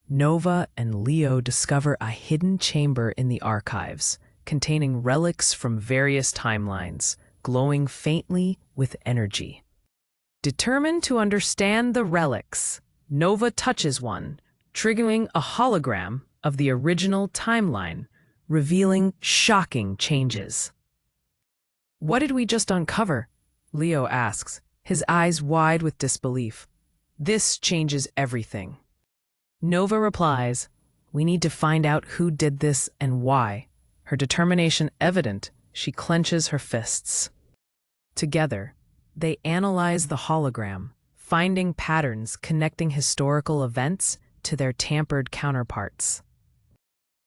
Nova and Leo discover a hidden chamber in the archives, containing relics from various timelines, glowing faintly with energy. Determined to understand the relics, Nova touches one, triggering a hologram of the original timeline, revealing shocking changes. "What did we just uncover?" Leo asks, his eyes wide with disbelief. "This changes everything." Nova replies, "We need to find out who did this and why." Her determination evident, she clenches her fists. Together, they analyze the hologram, finding patterns connecting historical events to their tampered counterparts.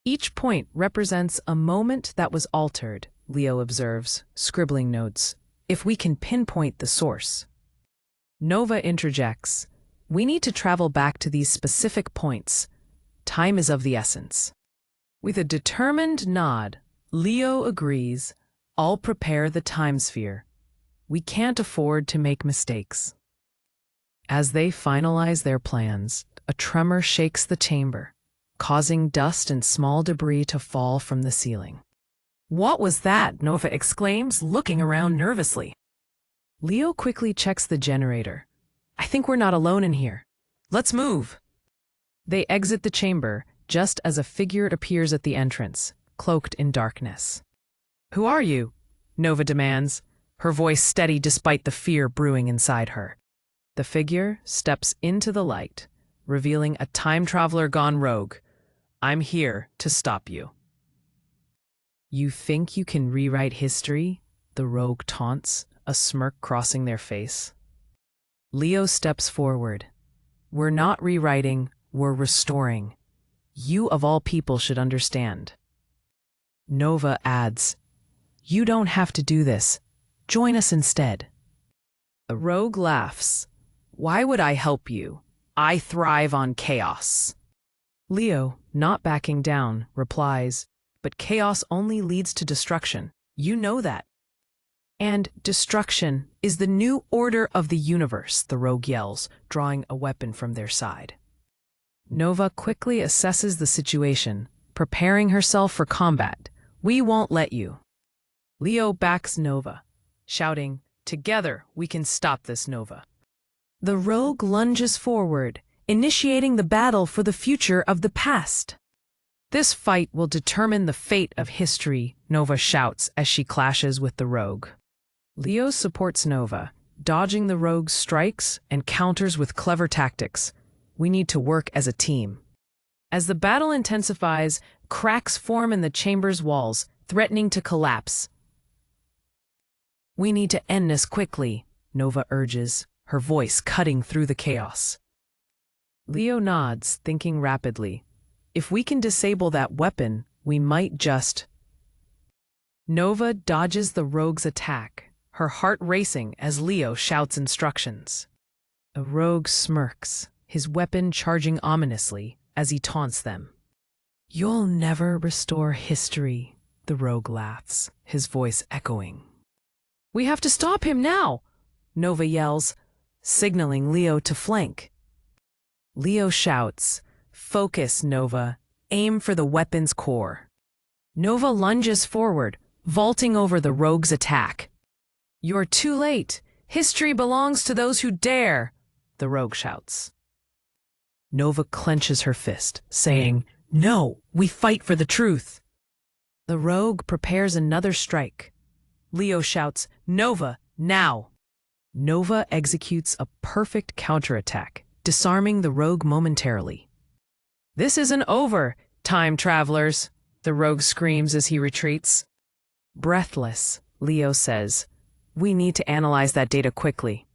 Each point represents a moment that was altered, Leo observes, scribbling notes, "if we can pinpoint the source." Nova interjects, "We need to travel back to these specific points. Time is of the essence." With a determined nod, Leo agrees, "I'll prepare the time sphere. We can't afford to make mistakes." As they finalize their plans, a tremor shakes the chamber, causing dust and small debris to fall from the ceiling. "What was that?" Nova exclaims, looking around nervously. Leo quickly checks the generator. "I think we're not alone in here. Let's move." They exit the chamber just as a figure appears at the entrance, cloaked in darkness. "Who are you?" Nova demands, her voice steady despite the fear brewing inside her. The figure steps into the light, revealing a time traveler gone rogue. "I'm here to stop you." "You think you can rewrite history?" the rogue taunts, a smirk crossing their face. Leo steps forward. "We're not rewriting, we're restoring. You of all people should understand." Nova adds, "You don't have to do this. Join us instead." The rogue laughs. "Why would I help you? I thrive on chaos." Leo, not backing down, replies, "But chaos only leads to destruction. You know that." "And destruction is the new order of the universe," the rogue yells, drawing a weapon from their side. Nova quickly assesses the situation, preparing herself for combat. "We won't let you." Leo backs Nova, shouting, "Together we can stop this, Nova." The rogue lunges forward, initiating the battle for the future of the past. "This fight will determine the fate of history," Nova shouts as she clashes with the rogue. Leo supports Nova, dodging the rogue's strikes and counters with clever tactics. "We need to work as a team." As the battle intensifies, cracks form in the chamber's walls, threatening to collapse. "We need to end this quickly," Nova urges, her voice cutting through the chaos. Leo nods, thinking rapidly. "If we can disable that weapon, we might just—" Nova dodges the rogue's attack, her heart racing as Leo shouts instructions. The rogue smirks, his weapon charging ominously as he taunts them. "You'll never restore history," the rogue laughs, his voice echoing. "We have to stop him now!" Nova yells, signaling Leo to flank. Leo shouts, "Focus, Nova. Aim for the weapon's core." Nova lunges forward, vaulting over the rogue's attack. "You're too late. History belongs to those who dare," the rogue shouts. Nova clenches her fist, saying, "No, we fight for the truth." The rogue prepares another strike. Leo shouts, "Nova, now!" Nova executes a perfect counterattack, disarming the rogue momentarily. "This isn't over, time travelers," the rogue screams as he retreats. Breathless, Leo says, "We need to analyze that data quickly."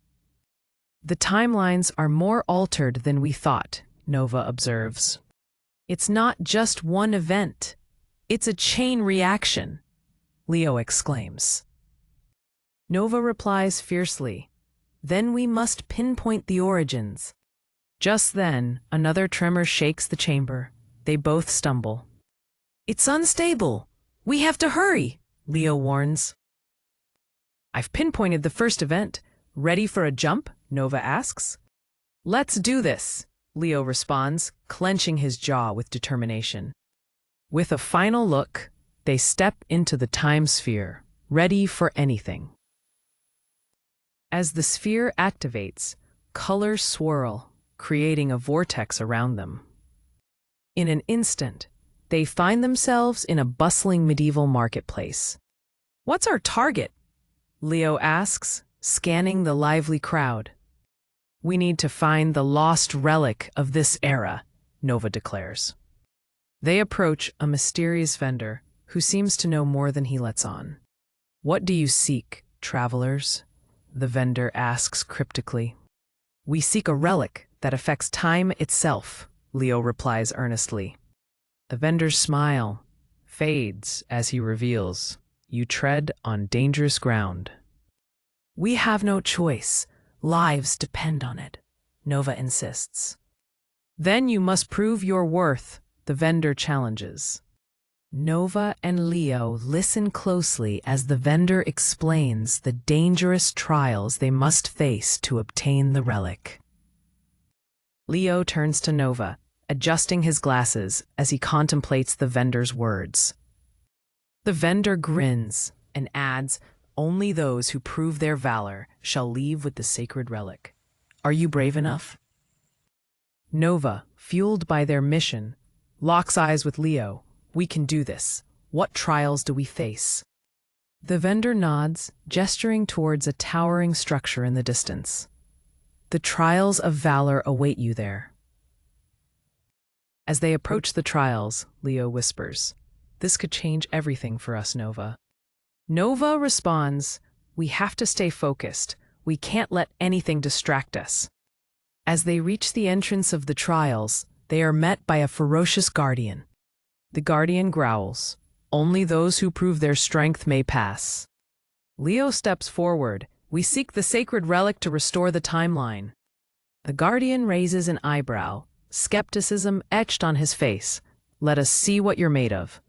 "The timelines are more altered than we thought," Nova observes. "It's not just one event. It's a chain reaction," Leo exclaims. Nova replies fiercely, "Then we must pinpoint the origins." Just then, another tremor shakes the chamber. They both stumble. "It's unstable. We have to hurry," Leo warns. "I've pinpointed the first event. Ready for a jump?" Nova asks. "Let's do this," Leo responds, clenching his jaw with determination. With a final look, they step into the time sphere, ready for anything. As the sphere activates, colors swirl, creating a vortex around them. In an instant, they find themselves in a bustling medieval marketplace. "What's our target?" Leo asks, scanning the lively crowd. "We need to find the lost relic of this era," Nova declares. They approach a mysterious vendor who seems to know more than he lets on. "What do you seek, travelers?" the vendor asks cryptically. "We seek a relic that affects time itself," Leo replies earnestly. The vendor's smile fades as he reveals, "You tread on dangerous ground." "We have no choice. Lives depend on it," Nova insists. "Then you must prove your worth," the vendor challenges. Nova and Leo listen closely as the vendor explains the dangerous trials they must face to obtain the relic. Leo turns to Nova, adjusting his glasses as he contemplates the vendor's words. The vendor grins and adds, "Only those who prove their valor shall leave with the sacred relic. Are you brave enough?" Nova, fueled by their mission, locks eyes with Leo. "We can do this. What trials do we face?" The vendor nods, gesturing towards a towering structure in the distance. "The trials of valor await you there." As they approach the trials, Leo whispers, "This could change everything for us, Nova." Nova responds, "We have to stay focused. We can't let anything distract us." As they reach the entrance of the trials, they are met by a ferocious guardian. The guardian growls, "Only those who prove their strength may pass." Leo steps forward. "We seek the sacred relic to restore the timeline." The guardian raises an eyebrow, skepticism etched on his face. "Let us see what you're made of."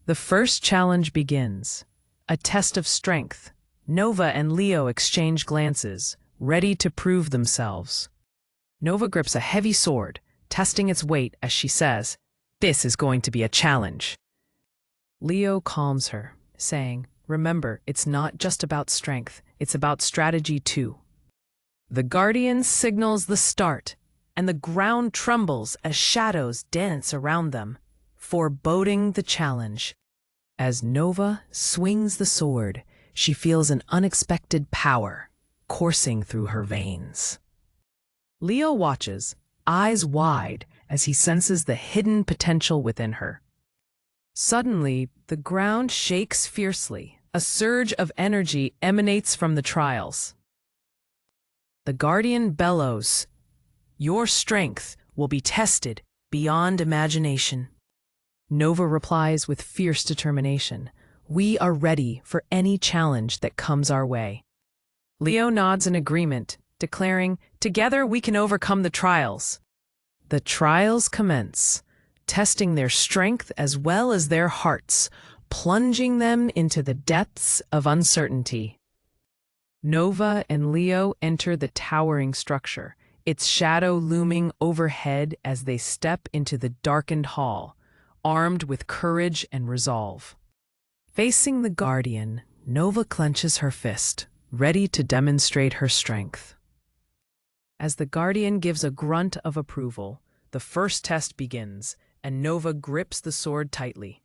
The first challenge begins. A test of strength. Nova and Leo exchange glances, ready to prove themselves. Nova grips a heavy sword, testing its weight as she says, "This is going to be a challenge." Leo calms her, saying, "Remember, it's not just about strength, it's about strategy too." The guardian signals the start, and the ground trembles as shadows dance around them, foreboding the challenge. As Nova swings the sword, she feels an unexpected power coursing through her veins. Leo watches, eyes wide, as he senses the hidden potential within her. Suddenly, the ground shakes fiercely. A surge of energy emanates from the trials. The guardian bellows, "Your strength will be tested beyond imagination." Nova replies with fierce determination, "We are ready for any challenge that comes our way." Leo nods in agreement, declaring, "Together we can overcome the trials." The trials commence, testing their strength as well as their hearts, plunging them into the depths of uncertainty. Nova and Leo enter the towering structure, its shadow looming overhead as they step into the darkened hall, armed with courage and resolve. Facing the guardian, Nova clenches her fist, ready to demonstrate her strength. As the guardian gives a grunt of approval, the first test begins, and Nova grips the sword tightly.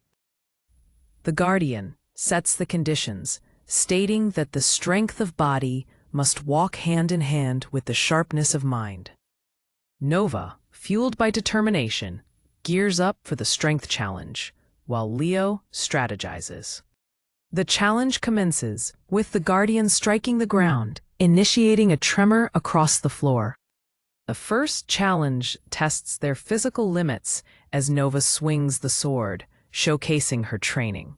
The guardian sets the conditions, stating that the strength of body must walk hand in hand with the sharpness of mind. Nova, fueled by determination, gears up for the strength challenge, while Leo strategizes. The challenge commences, with the guardian striking the ground, initiating a tremor across the floor. The first challenge tests their physical limits as Nova swings the sword, showcasing her training.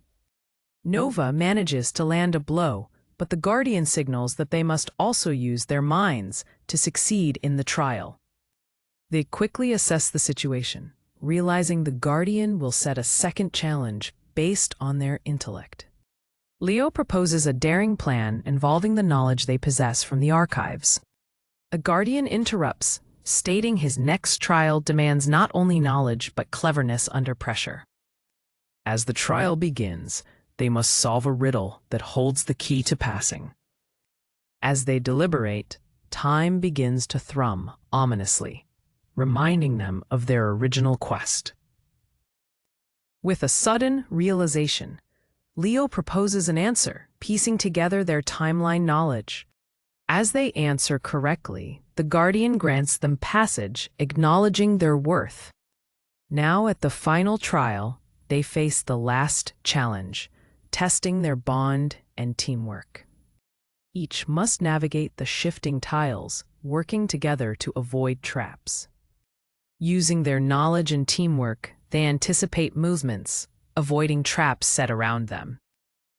Nova manages to land a blow, but the guardian signals that they must also use their minds to succeed in the trial. They quickly assess the situation, realizing the guardian will set a second challenge based on their intellect. Leo proposes a daring plan involving the knowledge they possess from the archives. A guardian interrupts, stating his next trial demands not only knowledge but cleverness under pressure. As the trial begins, they must solve a riddle that holds the key to passing. As they deliberate, time begins to thrum ominously, reminding them of their original quest. With a sudden realization, Leo proposes an answer, piecing together their timeline knowledge. As they answer correctly, the Guardian grants them passage, acknowledging their worth. Now, at the final trial, they face the last challenge, testing their bond and teamwork. Each must navigate the shifting tiles, working together to avoid traps. Using their knowledge and teamwork, they anticipate movements, avoiding traps set around them.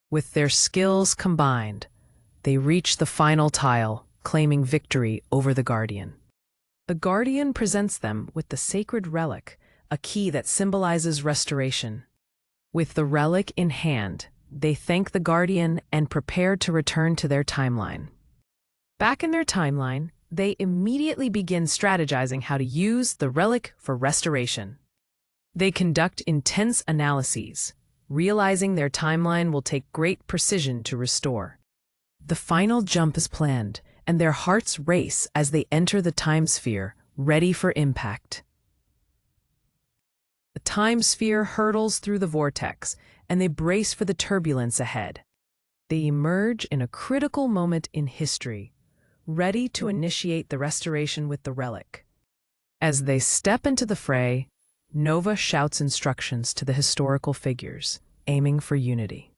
With their skills combined, they reach the final tile, claiming victory over the Guardian. The Guardian presents them with the sacred relic, a key that symbolizes restoration. With the relic in hand, they thank the Guardian and prepare to return to their timeline. Back in their timeline, they immediately begin strategizing how to use the relic for restoration. They conduct intense analyses, realizing their timeline will take great precision to restore. The final jump is planned, and their hearts race as they enter the time sphere, ready for impact. The time sphere hurtles through the vortex, and they brace for the turbulence ahead. They emerge in a critical moment in history, ready to initiate the restoration with the relic. As they step into the fray, Nova shouts instructions to the historical figures, aiming for unity.